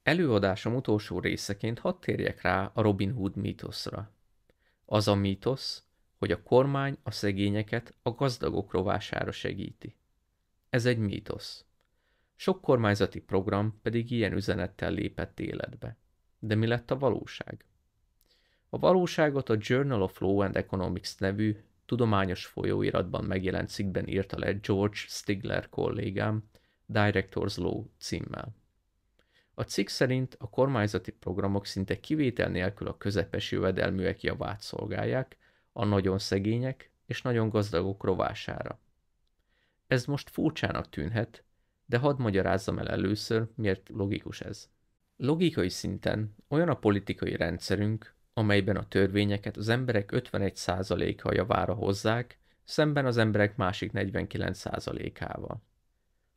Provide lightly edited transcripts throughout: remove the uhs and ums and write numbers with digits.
Előadásom utolsó részeként hadd térjek rá a Robin Hood mítoszra. Az a mítosz, hogy a kormány a szegényeket a gazdagok rovására segíti. Ez egy mítosz. Sok kormányzati program pedig ilyen üzenettel lépett életbe. De mi lett a valóság? A valóságot a Journal of Law and Economics nevű tudományos folyóiratban megjelent cikkben írta le George Stigler kollégám, Director's Law címmel. A cikk szerint a kormányzati programok szinte kivétel nélkül a közepes jövedelműek javát szolgálják, a nagyon szegények és nagyon gazdagok rovására. Ez most furcsának tűnhet, de hadd magyarázzam el először, miért logikus ez. Logikai szinten olyan a politikai rendszerünk, amelyben a törvényeket az emberek 51%-a javára hozzák, szemben az emberek másik 49%-ával.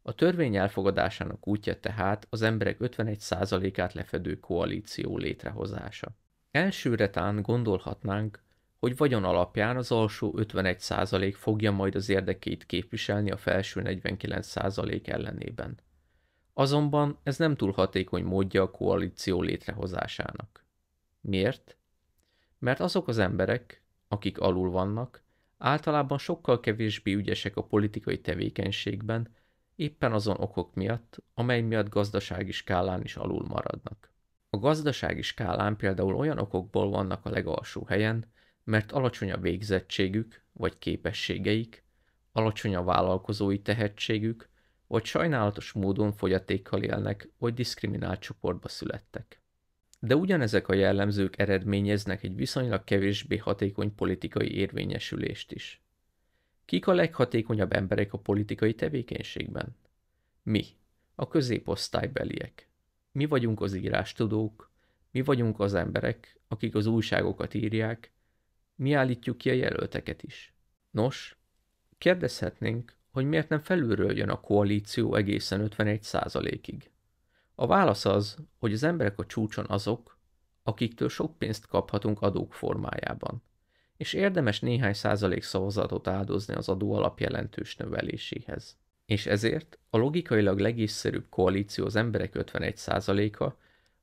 A törvény elfogadásának útja tehát az emberek 51%-át lefedő koalíció létrehozása. Elsőre tán gondolhatnánk, hogy vagyon alapján az alsó 51% fogja majd az érdekeit képviselni a felső 49% ellenében. Azonban ez nem túl hatékony módja a koalíció létrehozásának. Miért? Mert azok az emberek, akik alul vannak, általában sokkal kevésbé ügyesek a politikai tevékenységben, éppen azon okok miatt, amely miatt gazdasági skálán is alul maradnak. A gazdasági skálán például olyan okokból vannak a legalsó helyen, mert alacsony a végzettségük vagy képességeik, alacsony a vállalkozói tehetségük, vagy sajnálatos módon fogyatékkal élnek, vagy diszkriminált csoportba születtek. De ugyanezek a jellemzők eredményeznek egy viszonylag kevésbé hatékony politikai érvényesülést is. Kik a leghatékonyabb emberek a politikai tevékenységben? Mi, a középosztálybeliek. Mi vagyunk az írástudók, mi vagyunk az emberek, akik az újságokat írják, mi állítjuk ki a jelölteket is. Nos, kérdezhetnénk, hogy miért nem felülről jön a koalíció egészen 51%-ig. A válasz az, hogy az emberek a csúcson azok, akiktől sok pénzt kaphatunk adók formájában, és érdemes néhány százalék szavazatot áldozni az adóalap jelentős növeléséhez. És ezért a logikailag legészszerűbb koalíció az emberek 51%-a,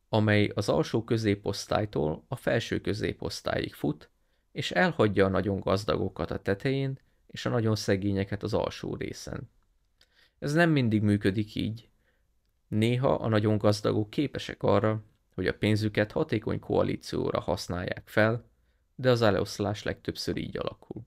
amely az alsó középosztálytól a felső középosztályig fut, és elhagyja a nagyon gazdagokat a tetején, és a nagyon szegényeket az alsó részen. Ez nem mindig működik így. Néha a nagyon gazdagok képesek arra, hogy a pénzüket hatékony koalícióra használják fel, de az eloszlás legtöbbször így alakul.